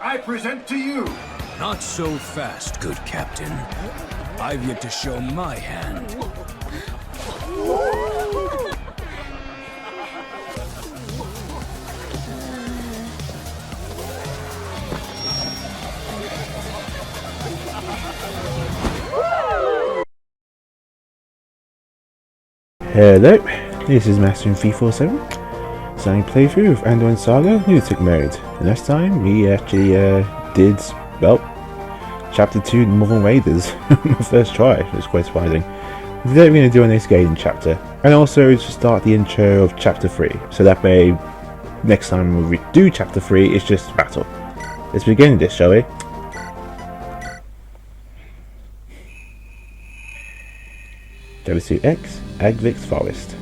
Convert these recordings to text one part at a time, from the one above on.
I present to you. Not so fast, good captain. I've yet to show my hand. Hello, this is Master 347, starting playthrough of Andaron Saga Lunatic mode. And last time we actually did, well, Chapter 2 Northern Raiders, my first try, which was quite surprising. Today we're going to do a nice gaiden chapter, and also to start the intro of Chapter 3, so that way next time we do Chapter 3 it's just battle. Let's begin this, shall we? CH2X, Agvix Forest.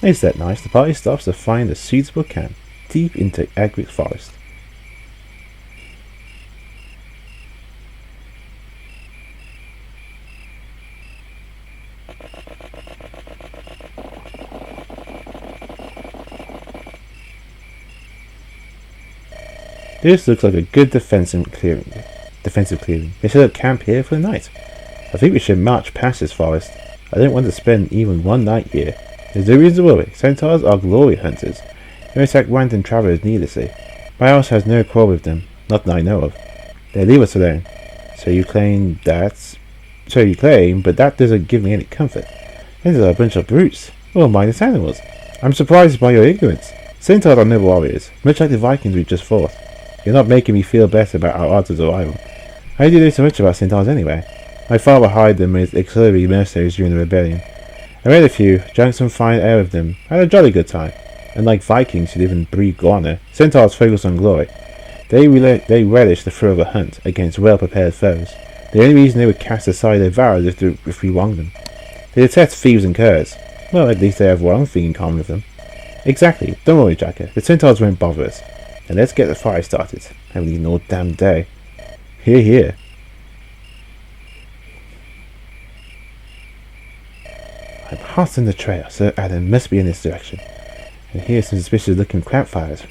Is that nice? The party stops to find a suitable camp deep into Agvix Forest. This looks like a good defensive clearing. They set up camp here for the night. I think we should march past this forest. I don't want to spend even one night here. There's no reason to worry. Centaurs are glory hunters. They attack random travelers needlessly. My house has no quarrel with them, not that I know of. They leave us alone. So you claim, but that doesn't give me any comfort. These are a bunch of brutes, or mindless animals. I'm surprised by your ignorance. Centaurs are noble warriors, much like the Vikings we just fought. You're not making me feel better about our odds of survival. How do you know so much about Centaurs anyway? My father hired them as auxiliary mercenaries during the rebellion. I read a few, drank some fine ale with them, had a jolly good time. Unlike Vikings who live and breathe honor, Centaurs focus on glory. They relish the thrill of a hunt against well-prepared foes. The only reason they would cast aside their vows is if we wrong them. They detest thieves and curs. Well, at least they have one thing in common with them. Exactly, don't worry, Jacker, the Centaurs won't bother us. And let's get the fire started. I haven't eaten all damn day. Hear, hear. I'm hot in the trail, so Adam must be in this direction. And here's some suspicious looking campfires.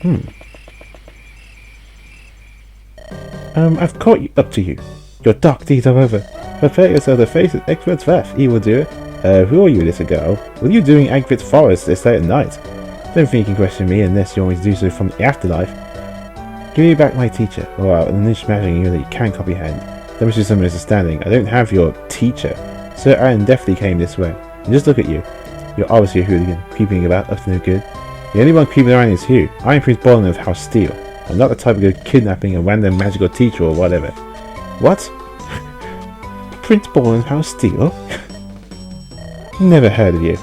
I've caught up to you. Your dark deeds are over. Prepare yourself to face the expert's wrath, evildoer. Who are you, little girl? What are you doing in Agvix Forest this late at night? Don't think you can question me unless you want me to do so from the afterlife. Give me back my teacher, or I'll unleash magic on you that you can't comprehend. That must be some misunderstanding. I don't have your teacher. Sir Aaron definitely came this way. And just look at you. You're obviously a hooligan, creeping about up to no good. The only one creeping around is Hugh. I'm Prince Baudimon of House Steel. I'm not the type of go kidnapping a random magical teacher or whatever. What? Prince Baudimon of House Steel? Never heard of you.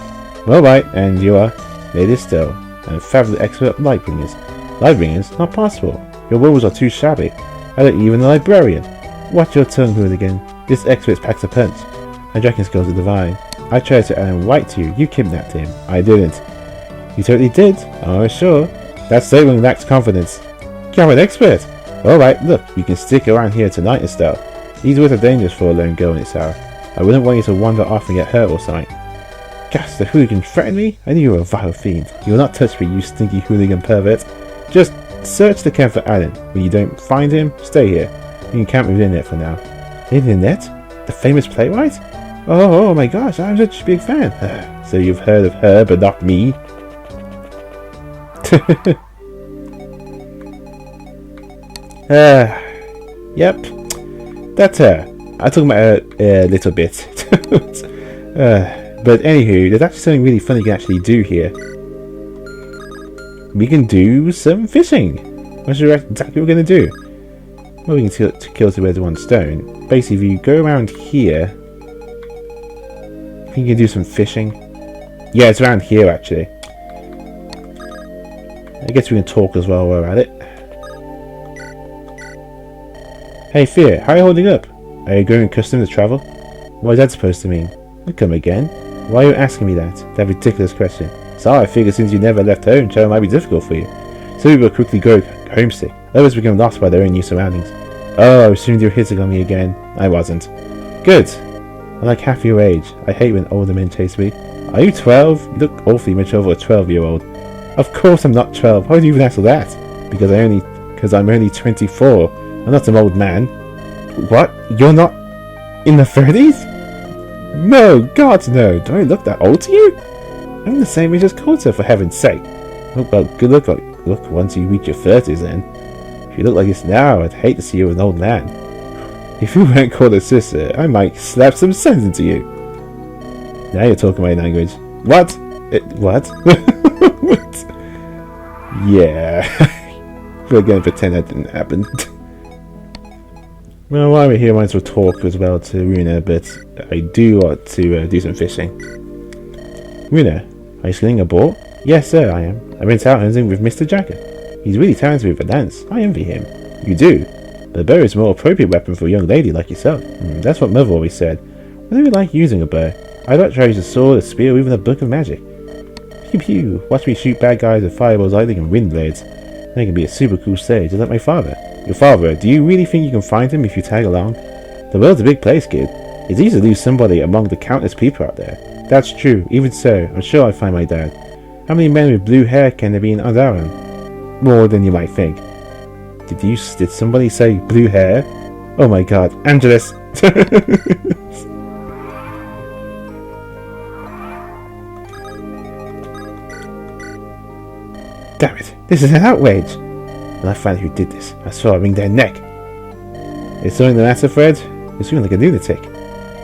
Well, right, and you are Lady Still, and fabulous expert Lightbringers. Lightbringers? Not possible. Your rules are too shabby. I don't even a librarian. Watch your tongue, hooligan. This expert packs a punch. My dragon skills are divine. I tried to add him right to you. You kidnapped him. I didn't. You totally did? Oh, sure. That statement lacks confidence. You're an expert. Alright, look, you can stick around here tonight and stuff. These woods are dangerous for a lone girl in this hour. I wouldn't want you to wander off and get hurt or something. Gosh, the hooligan threatened me? I knew you were a vile fiend. You will not touch me, you stinky hooligan pervert. Just search the camp for Alan. When you don't find him, stay here. You can camp with Lynette for now. Lynette? The famous playwright? Oh my gosh, I'm such a big fan. So you've heard of her, but not me? Yep. That's her. I talk about her a little bit. But anywho, there's actually something really fun you can actually do here. We can do some fishing. What's exactly what we're going to do? Well, we can kill two birds with one stone. Basically, if you go around here, I think you can do some fishing. Yeah, it's around here actually. I guess we can talk as well while we're at it. Hey Fear, how are you holding up? Are you going accustomed to travel? What is that supposed to mean? Come again? Why are you asking me that ridiculous question? So I figured since you never left home, travel might be difficult for you. Some people quickly grow homesick. Others become lost by their own new surroundings. Oh, I assumed you were hitting on me again. I wasn't. Good. I'm like half your age. I hate when older men chase me. Are you 12? You look awfully much over a 12-year-old. Of course I'm not 12. How do you even answer that? Because I'm only 24. I'm not some old man. What? You're not in the 30s? No, God no. Do I look that old to you? I'm the same age as Coulter, for heaven's sake. Oh, well, good luck once you reach your 30s then. If you look like this now, I'd hate to see you with an old man. If you weren't called a sister, I might slap some sense into you. Now you're talking my language. What? What? What? Yeah. We're going to pretend that didn't happen. Well, while we're here, I might as well talk as well to Runa, but I do want to do some fishing. Runa, are you skilling a boat? Yes, sir, I am. I went out hunting with Mr. Dagger. He's really talented with a lance. I envy him. You do? But a bow is a more appropriate weapon for a young lady like yourself. That's what Mother always said. I don't really like using a bow. I don't try to use a sword, a spear, or even a book of magic. Pew pew. Watch me shoot bad guys with fireballs, lightning, and wind blades. They can be a super cool stage, just like my father. Your father, do you really think you can find him if you tag along? The world's a big place, kid. It's easy to lose somebody among the countless people out there. That's true. Even so, I'm sure I'll find my dad. How many men with blue hair can there be in Andaron? More than you might think. Did somebody say blue hair? Oh my god, Angelus! Damn it, this is an outrage! When I find out who did this, I swear I'll wring their neck. Is something the matter, Fred? You're feeling like a lunatic.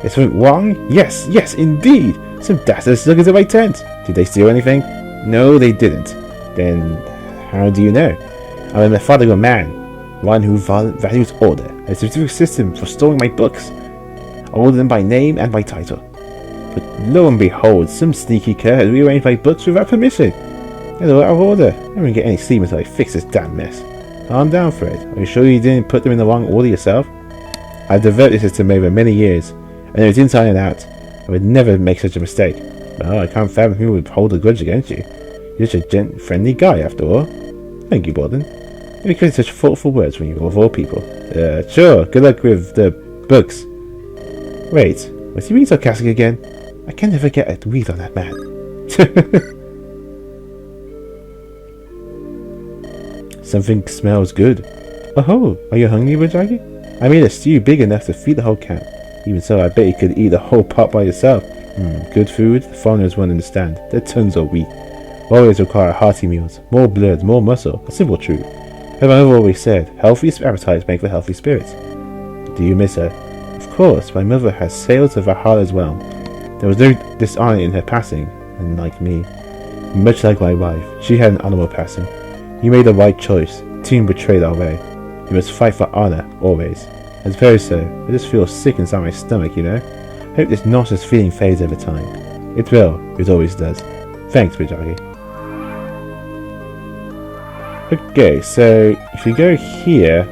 Is something wrong? Yes, yes, indeed! Some dastardly sluggers at my tent! Did they steal anything? No, they didn't. Then, how do you know? I am a father of a man, one who values order, a specific system for storing my books. Order them by name and by title. But lo and behold, some sneaky cur has rearranged my books without permission. They're all out of order. I won't get any sleep until I fix this damn mess. Calm down, Fred. Are you sure you didn't put them in the wrong order yourself? I've developed this system over many years. I know it's inside and out. I would never make such a mistake. Well, I can't fathom who would hold a grudge against you. You're such a friendly guy, after all. Thank you, Borden. You create such thoughtful words when you of all people. Sure. Good luck with the books. Wait, was he being sarcastic again? I can never get a read on that man. Something smells good. Oh, are you hungry, Bajagi? I made a stew big enough to feed the whole camp. Even so, I bet you could eat the whole pot by yourself. Good food, the foreigners won't understand. Their tongues are weak. Warriors require hearty meals, more blood, more muscle, a simple truth. As my mother always said, healthy appetites make for healthy spirits. Do you miss her? Of course, my mother has sailed to Valhalla as well. There was no dishonor in her passing, and like me, much like my wife, she had an honorable passing. You made the right choice. Team betrayed our way. You must fight for honor, always. I suppose so. I just feel sick inside my stomach, you know. Hope this nauseous feeling fades over time. It will. It always does. Thanks, Bajagi. Okay, so if you go here...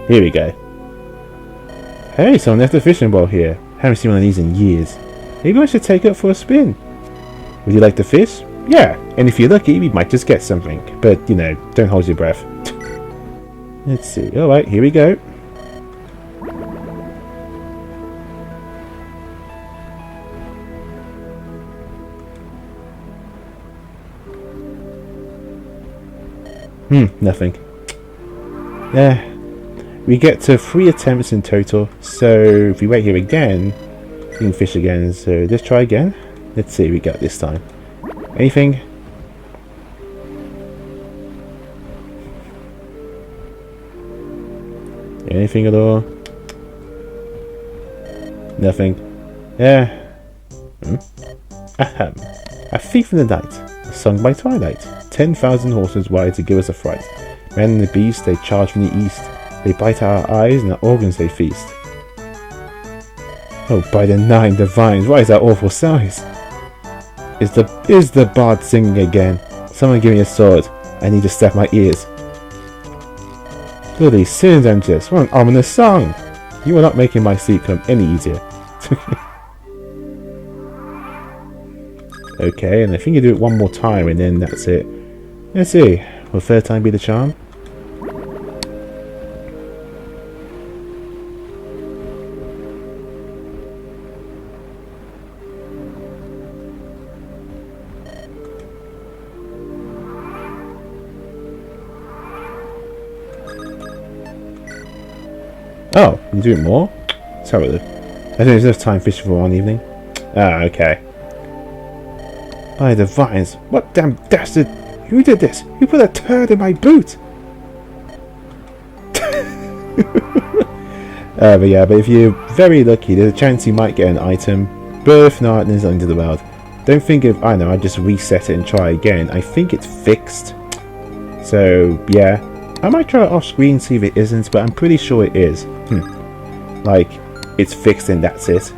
Here we go. Hey, someone left a fishing bowl here. Haven't seen one of these in years. Maybe I should take it for a spin. Would you like to fish? Yeah, and if you're lucky, we might just get something. But, you know, don't hold your breath. Let's see. Alright, here we go. Nothing. Yeah. We get to 3 attempts in total. So, if we wait here again, we can fish again. So, let's try again. Let's see what we got this time. Anything? Anything at all? Nothing. Yeah. Ahem. A Thief in the Night. Sung by Twilight. 10,000 horses ride to give us a fright. Men and the beast, they charge from the east. They bite our eyes and our organs they feast. Oh, by the 9 divines, what is that awful size? Is the bard singing again? Someone give me a sword. I need to stop my ears. Bloody sins, Angelus. What an ominous song. You are not making my sleep come any easier. Okay, and I think you do it one more time and then that's it. Let's see. Will third time be the charm? Oh, you do it more? Let's have a look. I think there's enough time fishing for one evening. Ah, okay. By the vines, what damn dastard! Who did this? Who put a turd in my boot? But yeah, but if you're very lucky, there's a chance you might get an item. But if not, there's nothing to the world. Don't think of, I know, I just reset it and try again. I think it's fixed. So, yeah. I might try it off screen, see if it isn't, but I'm pretty sure it is. Like, it's fixed and that's it.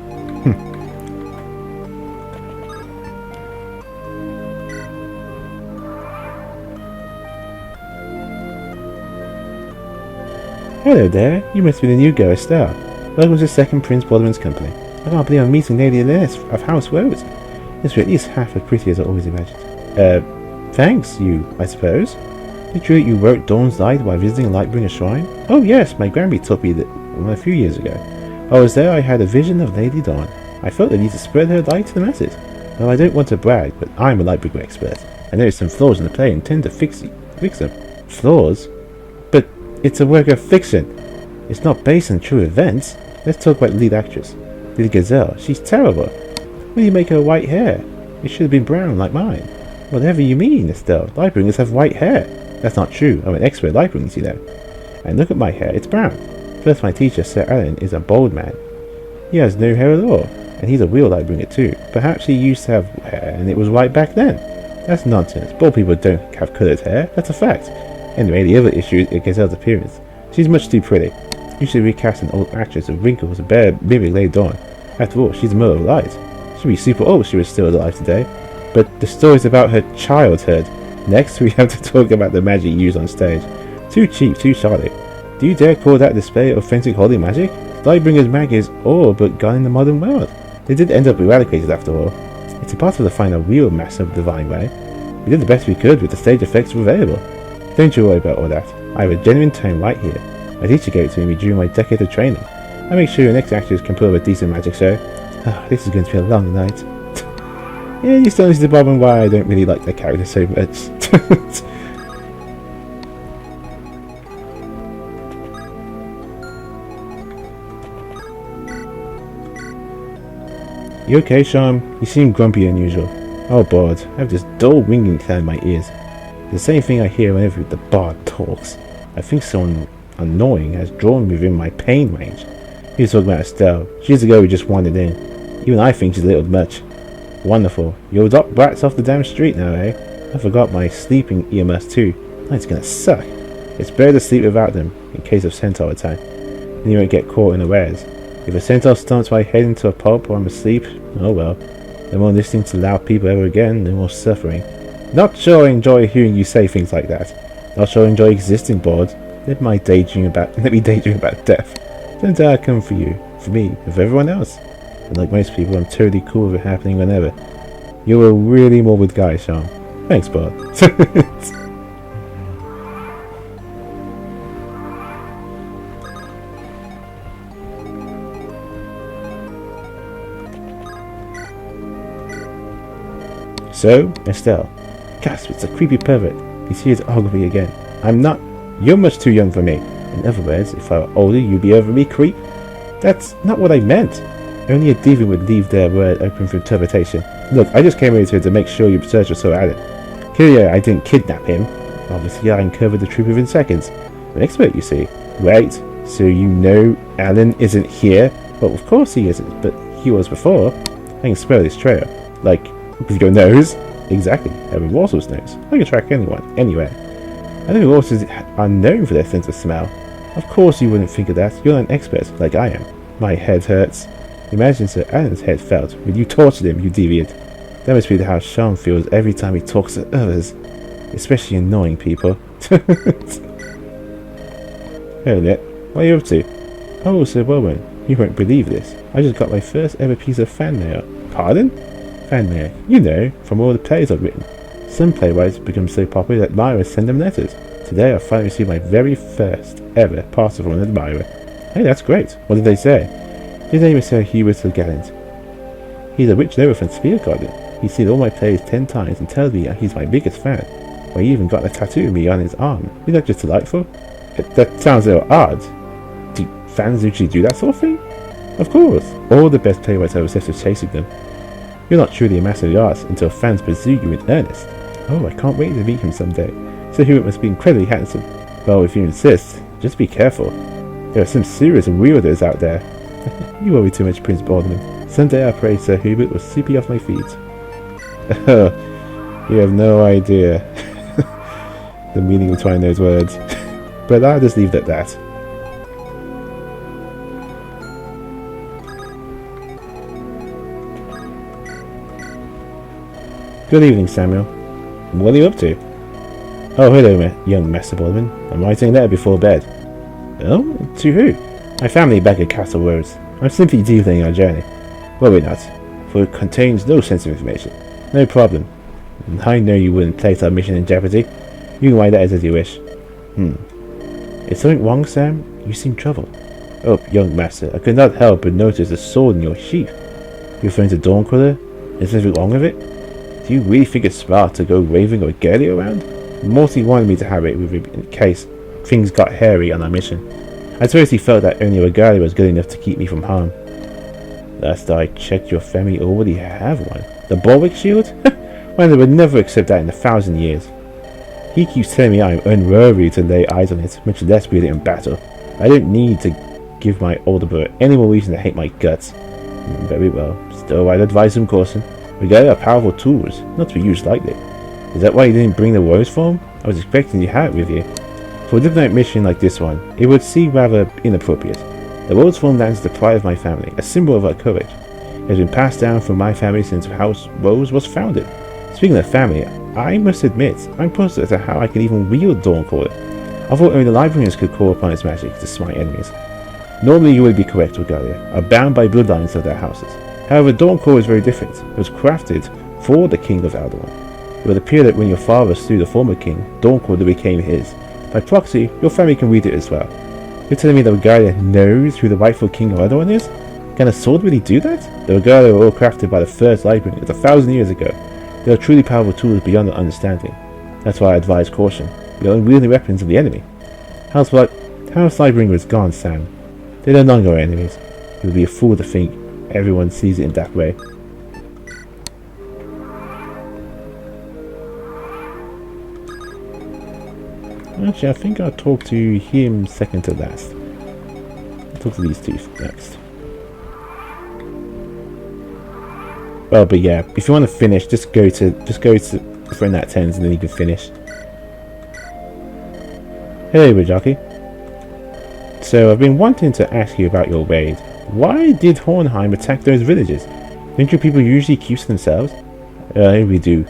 Hello there, you must be the new girl, Estelle. Welcome to second Prince Baudimon's company. I can't believe I'm meeting Lady Ines of House Rose. It's at least half as pretty as I always imagined. Thanks, you, I suppose. Is it true that you wrote Dawn's Light while visiting Lightbringer Shrine? Oh yes, my Granby taught me that a few years ago. While I was there, I had a vision of Lady Dawn. I felt the need to spread her light to the masses. Well, I don't want to brag, but I'm a Lightbringer expert. I noticed some flaws in the play and intend to fix them. Flaws? But it's a work of fiction. It's not based on true events. Let's talk about the lead actress. Lily Gazelle. She's terrible. Why do you make her white hair? It should have been brown like mine. Whatever you mean, Estelle. Lightbringers have white hair. That's not true. I'm an expert at Lightbringers, you know. And look at my hair. It's brown. First, my teacher, Sir Alan, is a bold man. He has no hair at all. And he's a real Lightbringer too. Perhaps he used to have hair and it was white back then. That's nonsense. Bald people don't have coloured hair. That's a fact. Anyway, the other issue is Gazelle's appearance. She's much too pretty. You should recast an old actress with wrinkles and bare mimic Lady Dawn. After all, she's the mother of light. She'd be super old if she was still alive today. But the story's about her childhood. Next, we have to talk about the magic used on stage. Too cheap, too shoddy. Do you dare call that display of authentic holy magic? Lightbringer's magic is all but gone in the modern world. They did end up eradicated after all. It's impossible to find a real master of the divine way. We did the best we could with the stage effects available. Don't you worry about all that. I have a genuine tome right here. My teacher gave it to me during my decade of training. I'll make sure your next actors can pull up a decent magic show. This is going to be a long night. Yeah, you still see the problem why I don't really like that character so much. You okay, Sean? You seem grumpy than usual. Oh, Bard, I have this dull ringing sound in my ears. The same thing I hear whenever the Bard talks. I think someone annoying has drawn me within my pain range. He was talking about Estelle. She's the girl who just wandered in. Even I think she's a little much. Wonderful. You'll adopt brats off the damn street now, eh? I forgot my sleeping earmuffs too. That's gonna suck. It's better to sleep without them, in case of centaur attack. Then you won't get caught unawares. If a centaur stomps my head into a pulp while I'm asleep, oh well. No more listening to loud people ever again, no more suffering. Not sure I enjoy hearing you say things like that. Not sure I enjoy existing, Bored. Let me daydream about death. Someday I'll come for you, for me, and for everyone else. And like most people, I'm totally cool with it happening whenever. You're a really morbid guy, Sean. Thanks, Bored. So, Estelle. Gasp, it's a creepy pervert. He's here to argue me again. I'm not. You're much too young for me. In other words, if I were older, you'd be over me, creep. That's not what I meant. Only a demon would leave their word open for interpretation. Look, I just came over here to make sure your search was so added. Clearly, I didn't kidnap him. Obviously, I uncovered the truth within seconds. I'm an expert, you see. Wait, so you know Alan isn't here? Well, of course he isn't, but he was before. I can smell his trail. Like, with your nose? Exactly, having Warsaw's nose. I can track anyone, anywhere. I know horses are known for their sense of smell. Of course you wouldn't think of that. You're not an expert, like I am. My head hurts. Imagine Sir Alan's head felt when you tortured him, you deviant. That must be how Sean feels every time he talks to others. Especially annoying people. Hello, what are you up to? Oh, Sir Bowman, you won't believe this. I just got my first ever piece of fan mail. Pardon? Fan mail, you know, from all the plays I've written. Some playwrights become so popular that admirers send them letters. Today I finally received my very first ever parcel from an admirer. Hey, that's great. What did they say? His name is Sir Hubert Gallant. He's a rich nobleman from Speargarden. He's seen all my plays 10 times and tells me he's my biggest fan. Well, he even got a tattoo of me on his arm. Isn't that just delightful? That sounds a little odd. Fans usually do that sort of thing? Of course, all the best playwrights are obsessed with chasing them. You're not truly a master of the arts until fans pursue you in earnest. Oh, I can't wait to meet him someday. So Hubert must be incredibly handsome. Well, if you insist, just be careful. There are some serious wielders out there. You worry too much, Prince Baudimon. Someday I pray Sir Hubert will sweep you off my feet. Oh, you have no idea the meaning behind those words. But I'll just leave it at that. Good evening, Samuel. What are you up to? Oh, hello, young Master Baudimon. I'm writing a letter before bed. Oh? To who? My family back at Castle Rose. I'm simply detailing our journey. Worry not, for it contains no sensitive information. No problem. I know you wouldn't place our mission in jeopardy. You can write letters as you wish. Is something wrong, Sam? You seem troubled. Oh, young master, I could not help but notice a sword in your sheath. You're referring to Dawncaller? Is anything wrong with it? Do you really think it's smart to go waving a girlie around? Morty wanted me to have it with him in case things got hairy on our mission. I suppose he felt that only a girlie was good enough to keep me from harm. Last I checked, your family already have one. The Borwick shield? Well, they would never accept that in 1,000 years. He keeps telling me I am unworthy to lay eyes on it, much less wield it in battle. I don't need to give my older brother any more reason to hate my guts. Very well. Still, I'd advise him caution. Regarding our powerful tools, not to be used lightly. Is that why you didn't bring the rose form? I was expecting you had it with you. For a diplomatic mission like this one, it would seem rather inappropriate. The rose form lands the pride of my family, a symbol of our courage. It has been passed down from my family since House Rose was founded. Speaking of family, I must admit, I'm puzzled as to how I can even wield Dawncaller. I thought only the librarians could call upon its magic to smite enemies. Normally you would be correct, Regalia, are bound by bloodlines of their houses. However, Dawncaller is very different. It was crafted for the King of Andaron. It would appear that when your father slew the former king, Dawncaller became his. By proxy, your family can read it as well. You're telling me the Regalia knows who the rightful King of Andaron is? Can a sword really do that? The Regalia were all crafted by the first librarian 1,000 years ago. They are truly powerful tools beyond our understanding. That's why I advise caution. They are unwieldy weapons of the enemy. House Librarian was gone, Sam. They are no longer our enemies. It would be a fool to think everyone sees it in that way. Actually, I think I'll talk to him second to last. I'll talk to these two next. Well, but yeah, if you want to finish, just go to friend that 10s and then you can finish. Hello, Rajaki. So I've been wanting to ask you about your raid. Why did Hornheim attack those villages? Don't your people usually keep to themselves? We do.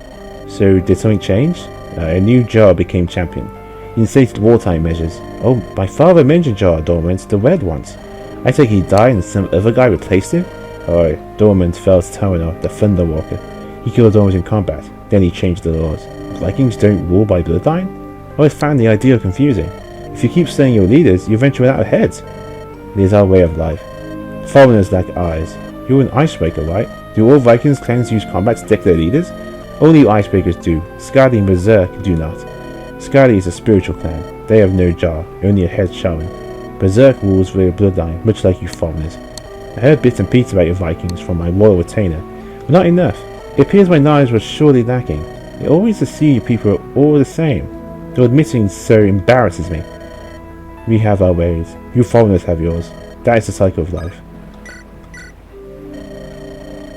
So did something change? A new Jar became champion. He instated wartime measures. Oh, my father mentioned Jar Dormant, the red ones. I take he died and some other guy replaced him? Oh, Dormant fell to Taranor, the Thunderwalker. He killed Dormant in combat, then he changed the laws. Vikings don't rule by bloodline? I always found the idea confusing. If you keep slaying your leaders, you eventually run out of heads. It is our way of life. Foreigners lack eyes. You're an icebreaker, right? Do all Vikings clans use combat to deck their leaders? Only icebreakers do. Skadi and Berserk do not. Skadi is a spiritual clan. They have no jar, only a head showing. Berserk rules their bloodline, much like you foreigners. I heard bits and pieces about your Vikings from my royal retainer, but not enough. It appears my knowledge was surely lacking. It always assumes you people are all the same. Though admitting so embarrasses me. We have our ways. You foreigners have yours. That is the cycle of life.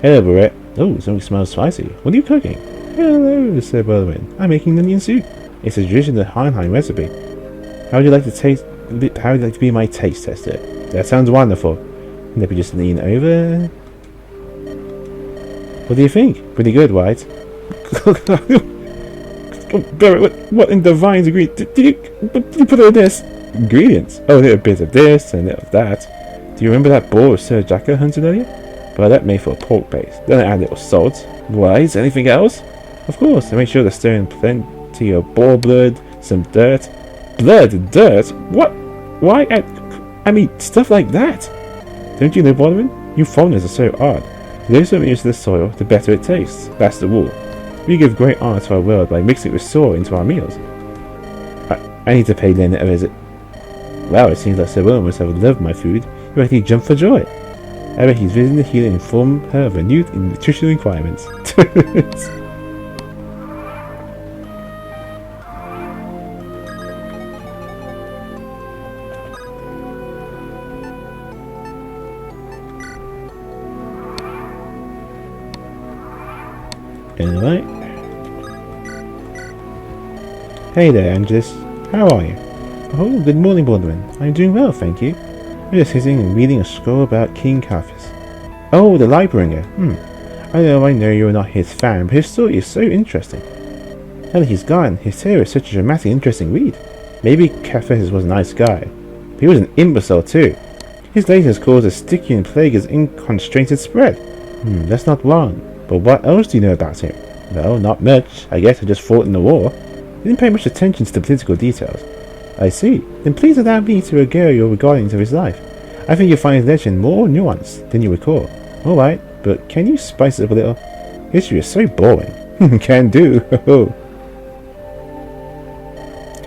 Hello, Barrett. Oh, something smells spicy. What are you cooking? Hello, Sir Baudimon. I'm making an onion soup. It's a traditional Hornheim recipe. How would you like to be my taste tester? That sounds wonderful. Let me just lean over. What do you think? Pretty good, right? Barrett, what in divine ingredient did you put in this? Ingredients? Oh, a little bit of this and a little of that. Do you remember that boar Sir Jacker hunted earlier? Well, that made for a pork base. Then I add a little salt. Rice? Anything else? Of course, I make sure to stir in plenty of boar blood, some dirt. Blood? Dirt? What? Why? I mean, stuff like that. Don't you know, Baudimon? You foreigners are so odd. The closer we use the soil, the better it tastes. That's the rule. We give great honor to our world by mixing it with soil into our meals. I need to pay Lynn a visit. Wow, it seems like Sir William must have loved my food. He actually jumped for joy. I bet he's visiting the healer and inform her of renewed nutritional requirements. Alright. Hey there, Angelus. How are you? Oh, good morning, Baudimon. I'm doing well, thank you. I'm just sitting and reading a scroll about King Caiaphas. Oh, the Lightbringer. I know you're not his fan, but his story is so interesting. Now that he's gone, his tale is such a dramatic, interesting read. Maybe Caiaphas was a nice guy, but he was an imbecile too. His latest caused a Stygian plague as unconstrained spread. That's not wrong. But what else do you know about him? Well, not much. I guess I just fought in the war. I didn't pay much attention to the political details. I see. Then please allow me to regale you regarding his life. I think you'll find his legend more nuanced than you recall. Alright, but can you spice it up a little? History is so boring. Can do.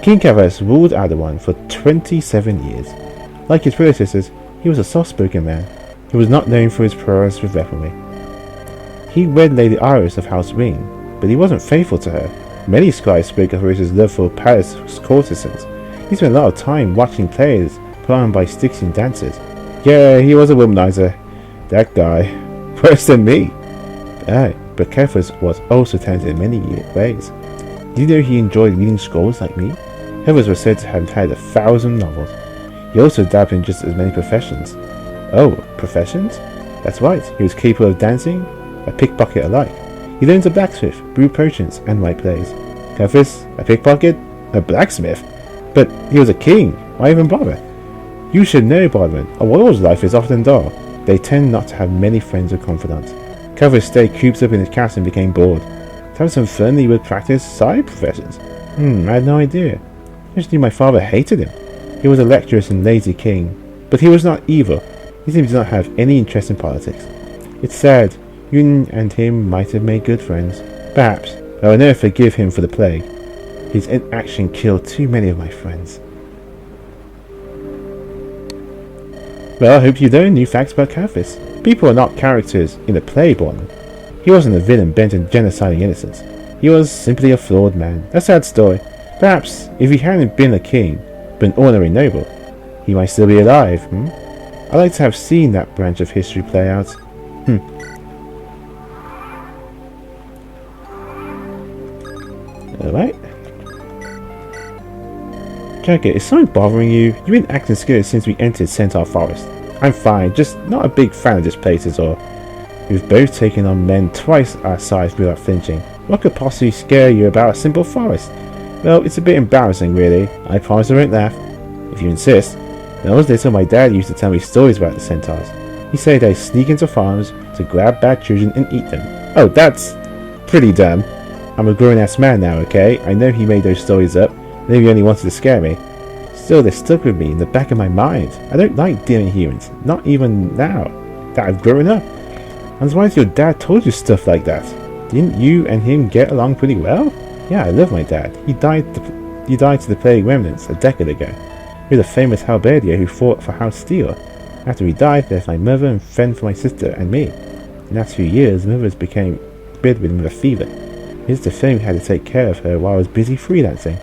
King Caiaphas ruled Andaron for 27 years. Like his predecessors, he was a soft-spoken man. He was not known for his prowess with weaponry. He wed Lady Iris of House Wing, but he wasn't faithful to her. Many scholars spoke of his love for palace courtesans. He spent a lot of time watching plays put on by Stygian dancers. Yeah, he was a womanizer. That guy. Worse than me. But Caiaphas was also talented in many ways. Did you know he enjoyed reading scrolls like me? Caiaphas was said to have had 1,000 novels. He also dabbled in just as many professions. Oh, professions? That's right, he was capable of dancing, a pickpocket alike. He learned to blacksmith, brew potions, and write plays. Caiaphas, a pickpocket? A blacksmith? But he was a king. Why even bother? You should know, Baudimon, a royal's life is often dull. They tend not to have many friends or confidants. Caiaphas stayed cooped up in his castle and became bored. To have some fun, he would practice side professions. I had no idea. I just knew my father hated him. He was a lecherous and lazy king, but he was not evil. He simply did not have any interest in politics. It's sad. You and him might have made good friends. Perhaps, but I will never forgive him for the plague. His inaction killed too many of my friends. Well, I hope you learn new facts about Caiaphas. People are not characters in a play, Baudimon. He wasn't a villain bent on genociding innocents. He was simply a flawed man. A sad story. Perhaps, if he hadn't been a king, but an ordinary noble, he might still be alive, I'd like to have seen that branch of history play out. Alright. Dagger, is something bothering you? You've been acting scared since we entered Centaur Forest. I'm fine, just not a big fan of this place is all. We've both taken on men twice our size without flinching. What could possibly scare you about a simple forest? Well, it's a bit embarrassing really. I promise I won't laugh. If you insist. When I was little, my dad used to tell me stories about the centaurs. He said they sneak into farms to grab bad children and eat them. Oh, that's pretty dumb. I'm a grown-ass man now, okay? I know he made those stories up. Maybe he only wanted to scare me. Still, they're stuck with me in the back of my mind. I don't like dealing humans. Not even now that I've grown up. I'm surprised your dad told you stuff like that. Didn't you and him get along pretty well? Yeah, I love my dad. He died to the plague remnants a decade ago. He was a famous halberdier who fought for House Steel. After he died, there's my mother and friend for my sister and me. In the last few years, mother became bedridden with a fever. Here's the thing, we had to take care of her while I was busy freelancing.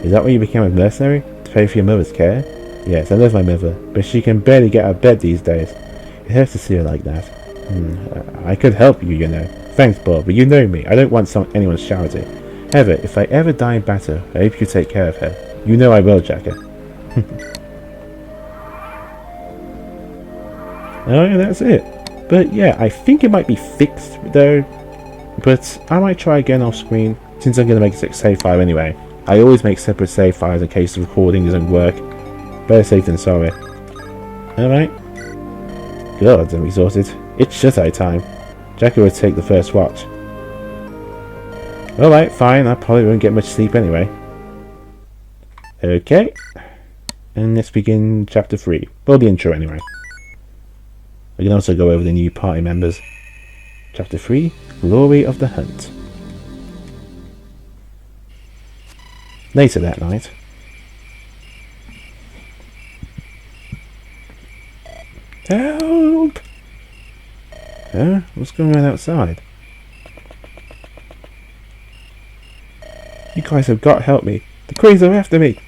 Is that why you became a mercenary? To pay for your mother's care? Yes, I love my mother, but she can barely get out of bed these days. It hurts to see her like that. I could help you, you know. Thanks, Bob, but you know me. I don't want anyone's charity. However, if I ever die in battle, I hope you take care of her. You know I will, Jacker. Oh, that's it. But yeah, I think it might be fixed though. But I might try again off screen, since I'm going to make a save file anyway. I always make separate save files in case the recording doesn't work. Better safe than sorry. Alright. God, I'm exhausted. It's shutout time. Jacker will take the first watch. Alright, fine. I probably won't get much sleep anyway. Okay. And let's begin chapter 3. Well, the intro anyway. We can also go over the new party members. Chapter 3, Glory of the Hunt. Later that night. Help! Huh? What's going on outside? You guys have got to help me. The Krays are after me.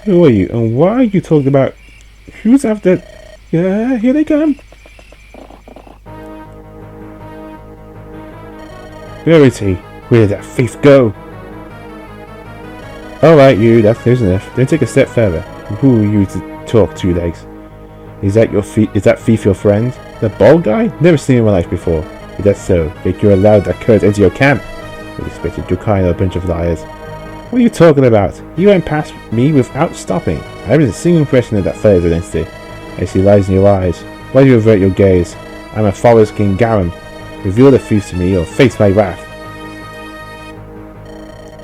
Who are you? And why are you talking about... Who's after... Yeah, here they come. Where is he? Where did that thief go? Alright, you, that's close enough. Don't take a step further. Who are you to talk to, Legs? Is that thief your friend? The bald guy? Never seen in my life before. If that's so, think you're allowed that cur into your camp? I expected you kind of a bunch of liars. What are you talking about? You went past me without stopping. I haven't a single impression of that fellow's identity. I see lies in your eyes. Why do you avert your gaze? I'm a forest king Garum. Reveal the truth to me or face my wrath.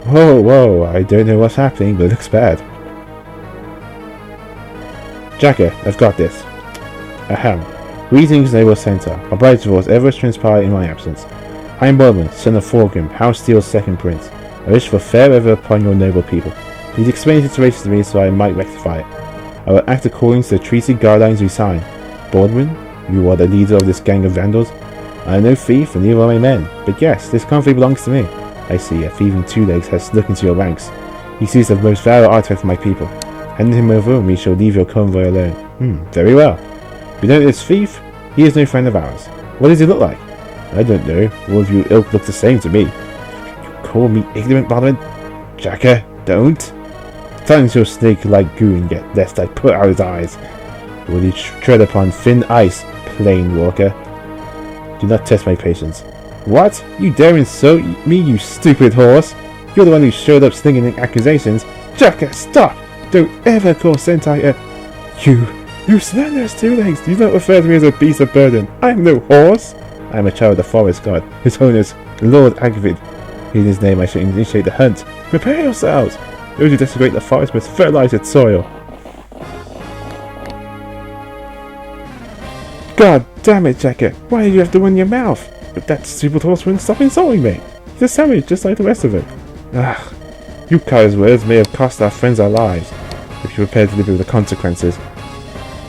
Whoa, I don't know what's happening, but it looks bad. Jacker, I've got this. Ahem. Greetings, Naval Center. My bright was ever transpired in my absence. I am Baudimon, son of Thorgrim, House Steel's second prince. I wish for fair weather upon your noble people. Please explain the situation to me so I might rectify it. I will act according to the treaty guidelines we signed. Baudimon, you are the leader of this gang of vandals. I am no thief and neither are my men, but yes, this conflict belongs to me. I see, a thief in 2 legs has snuck into your ranks. He sees the most valuable artifact for my people. Hand him over and we shall leave your convoy alone. Very well. You know this thief? He is no friend of ours. What does he look like? I don't know. All of you ilk look the same to me. You call me ignorant, Baudimon? Jacker, don't. Silence your snake-like goon yet, lest I put out his eyes. Will you tread upon thin ice, plain walker? Do not test my patience. What? You dare insult me, you stupid horse? You're the one who showed up slinging accusations. Jacker, stop! Don't ever call Sentai You slanderous 2 legs! Do not refer to me as a beast of burden. I am no horse! I am a child of the forest god. His Holiness, Lord Agvid. In his name I shall initiate the hunt. Prepare yourselves! Those who desecrate the forest must fertilize its soil. God damn it, Jacker! Why did you have to run your mouth? But that stupid horse wouldn't stop insulting me. He's a savage just like the rest of it. Ugh. You coward's words may have cost our friends our lives. If you're prepared to live with the consequences.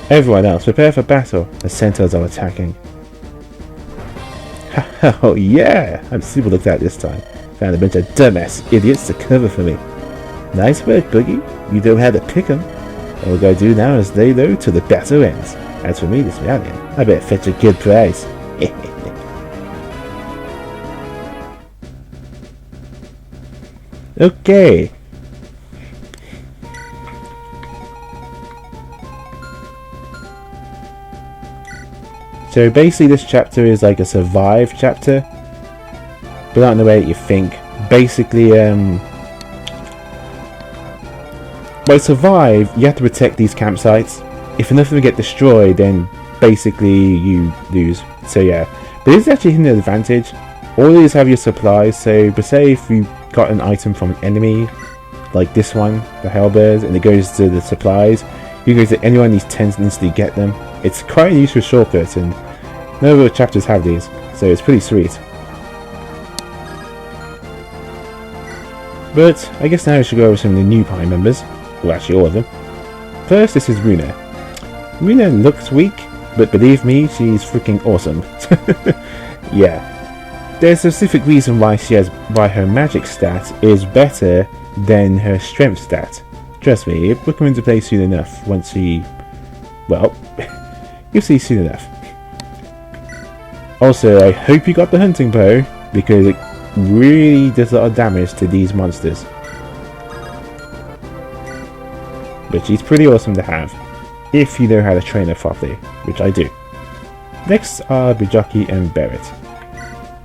Everyone else, prepare for battle. The centaurs are attacking. Oh yeah! I'm super looked at this time. Found a bunch of dumbass idiots to cover for me. Nice work, Boogie. You know how to pick 'em. All we gotta do now is lay low till the battle ends. As for me, this medallion, I better fetch a good price. Okay. So basically this chapter is like a survive chapter, but not in the way that you think. Basically, by survive, you have to protect these campsites. If enough of them get destroyed, then basically you lose. So yeah, but this is actually an advantage. All these have your supplies, so but say if you got an item from an enemy, like this one, the Hellbears, and it goes to the supplies, you go to any one of these tents and instantly get them. It's quite a useful shortcut, and no other chapters have these, so it's pretty sweet. But I guess now we should go over some of the new party members. Well, actually all of them. First, this is Runa. Runa looks weak, but believe me, she's freaking awesome. Yeah. There's a specific reason why her magic stat is better than her strength stat. Trust me, it will come into play soon enough once she... well, you'll see soon enough. Also, I hope you got the hunting bow, because it really does a lot of damage to these monsters. But she's pretty awesome to have, if you know how to train her properly, which I do. Next are Bijaki and Barrett.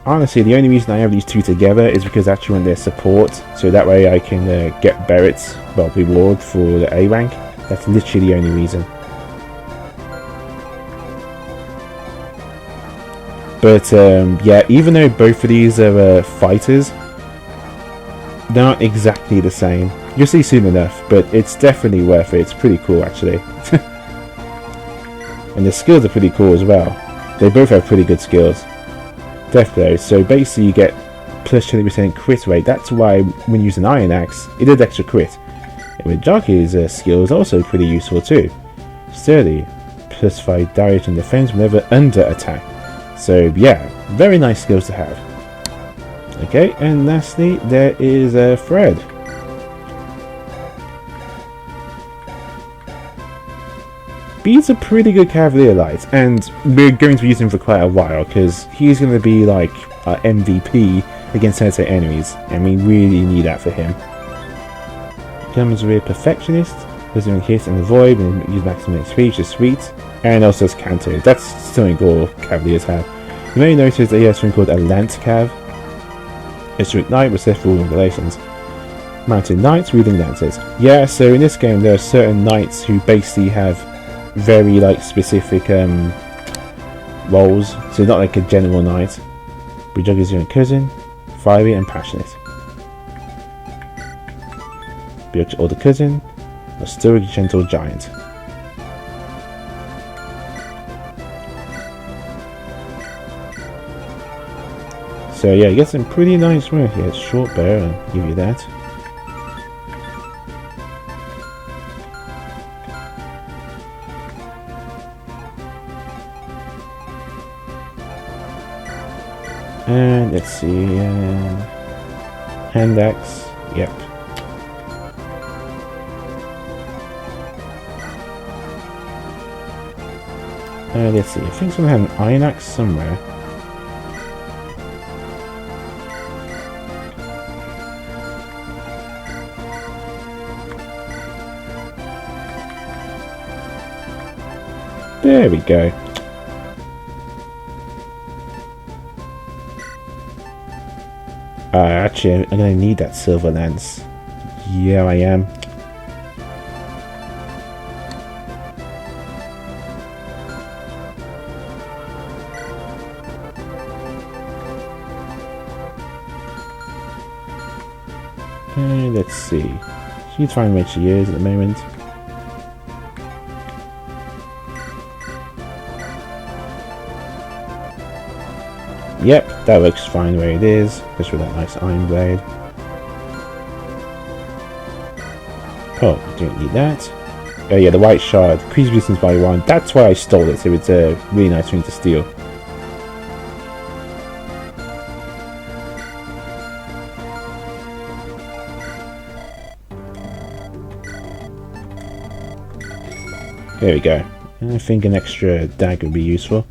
Honestly, the only reason I have these two together is because I actually want their support, so that way I can get Barrett's reward for the A rank. That's literally the only reason. But yeah, even though both of these are fighters, they're not exactly the same. You'll see soon enough, but it's definitely worth it. It's pretty cool actually. And the skills are pretty cool as well. They both have pretty good skills. Death blow, so basically you get plus 20% crit rate. That's why when you use an Iron Axe, it did extra crit. And with Jockey's skill is also pretty useful too. Sturdy. +5 damage and defense whenever under attack. So yeah, very nice skills to have. Okay, and lastly there is Fred. He's a pretty good Cavalier Light, and we're going to be using him for quite a while because he's going to be like our MVP against certain enemies, and we really need that for him. Comes with Perfectionist, doesn't hit and avoid and use maximum XP, which is sweet, and also has counter. That's something all Cavaliers have. You may notice that he has something called a Lance Cav. It's to ignite with set rule regulations. Mounted Knights wielding lances. Yeah, so in this game there are certain knights who basically have very like specific roles, so not like a general knight. Bujug is your cousin, fiery and passionate. Bujug's older cousin, a stoic gentle giant. So yeah, you get some pretty nice work here. Short bow, I'll give you that. And let's see, hand axe, yep. Let's see, I think someone had an iron axe somewhere. There we go. Actually, I'm gonna need that silver lance. Yeah, I am. Let's see. She's fine where she is at the moment. Yep, that looks fine where it is, just with that nice iron blade. Oh, don't need that. Oh yeah, the white shard, increase resistance by 1. That's why I stole it, so it's a really nice thing to steal. There we go. I think an extra dagger would be useful.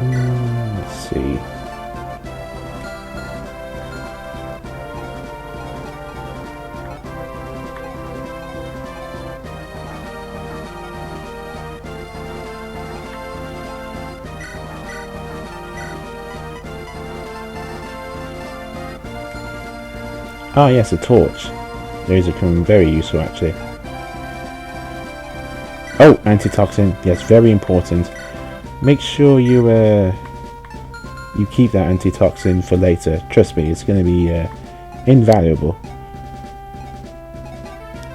Let's see. Ah yes, a torch. Those are becoming very useful actually. Oh, antitoxin. Yes, very important. Make sure you keep that antitoxin for later. Trust me, it's going to be invaluable.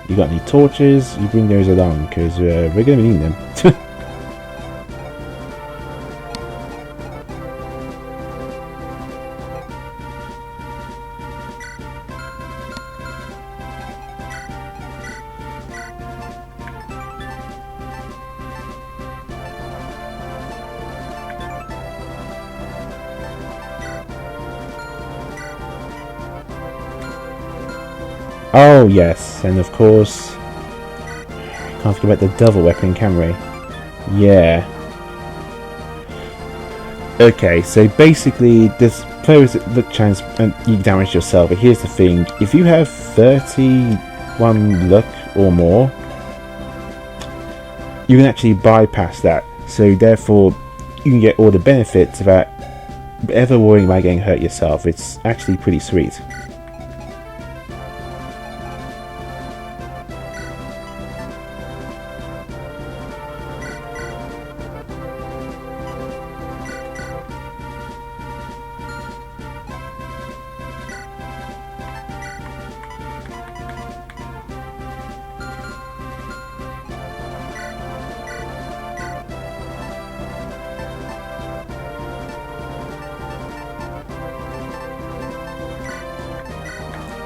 You got any torches? You bring those along because we're going to be needing them. Oh yes, and of course, can't forget about the double weapon, can we? Yeah. Okay, so basically, there's players that look chance and you damage yourself, but here's the thing: if you have 31 luck or more, you can actually bypass that. So therefore, you can get all the benefits without ever worrying about getting hurt yourself. It's actually pretty sweet.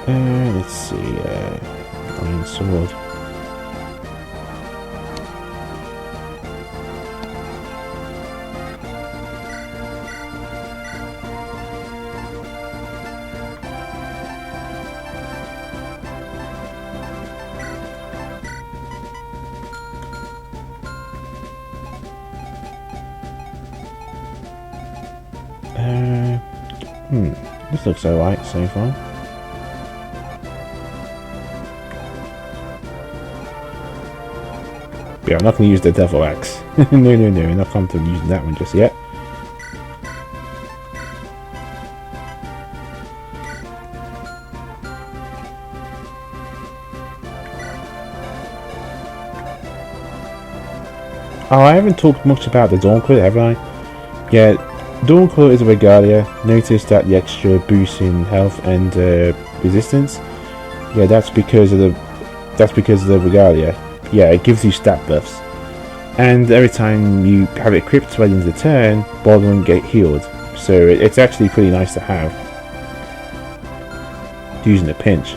Let's see, Iron Sword. This looks alright so far. Yeah, I'm not going to use the Devil Axe. No, I'm not comfortable using that one just yet. Oh, I haven't talked much about the Dawnquil, have I? Yeah, Dawnquil is a Regalia. Notice that the extra boost in health and resistance. Yeah, that's because of the Regalia. Yeah, it gives you stat buffs. And every time you have it equipped by the end of the turn, Baudimon get healed. So it's actually pretty nice to have. Using a pinch.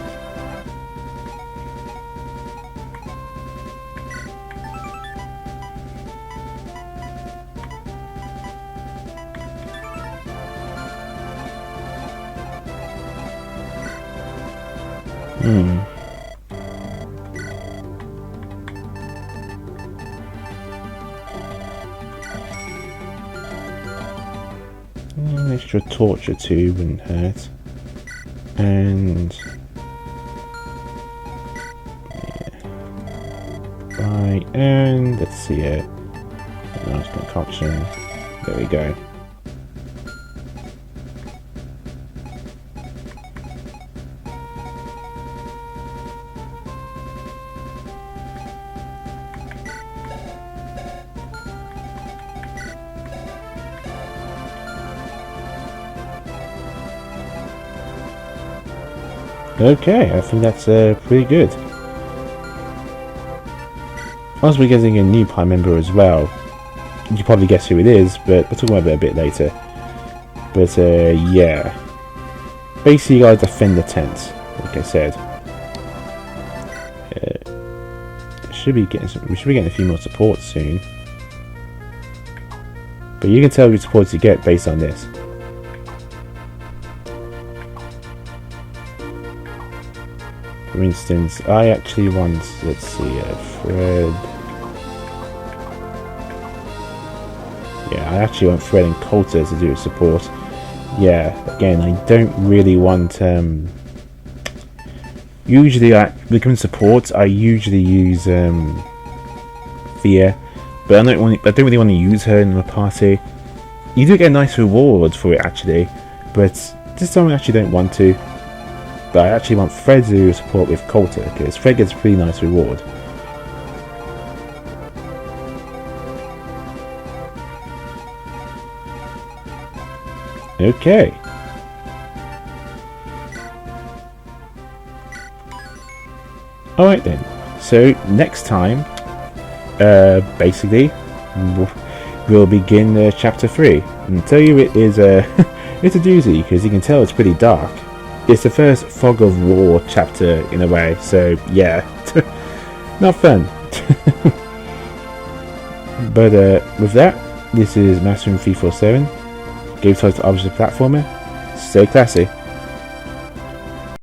An extra torture tube wouldn't hurt. And yeah. Right, and let's see it. A nice concoction. There we go. Okay, I think that's pretty good. As we're getting a new Prime member as well, you can probably guess who it is, but we'll talk about it a bit later. But yeah, basically you gotta defend the tent, like I said. We should be getting a few more support soon. But you can tell which supports you get based on this. For instance, I actually want, let's see, Fred. Yeah, I actually want Fred and Coulter to do support. Yeah, again, I don't really want. Usually, becoming support, I usually use Thea, but I don't really want to use her in my party. You do get a nice reward for it actually, but this time I actually don't want to. But I actually want Fred to support with Coulter, because Fred gets a pretty nice reward. Okay. Alright then. So next time, basically, we'll begin chapter 3. And I'll tell you it is it's a doozy, because you can tell it's pretty dark. It's the first Fog of War chapter in a way, so yeah, not fun. But with that, this is Master 347. Game title Object Platformer. Stay classy.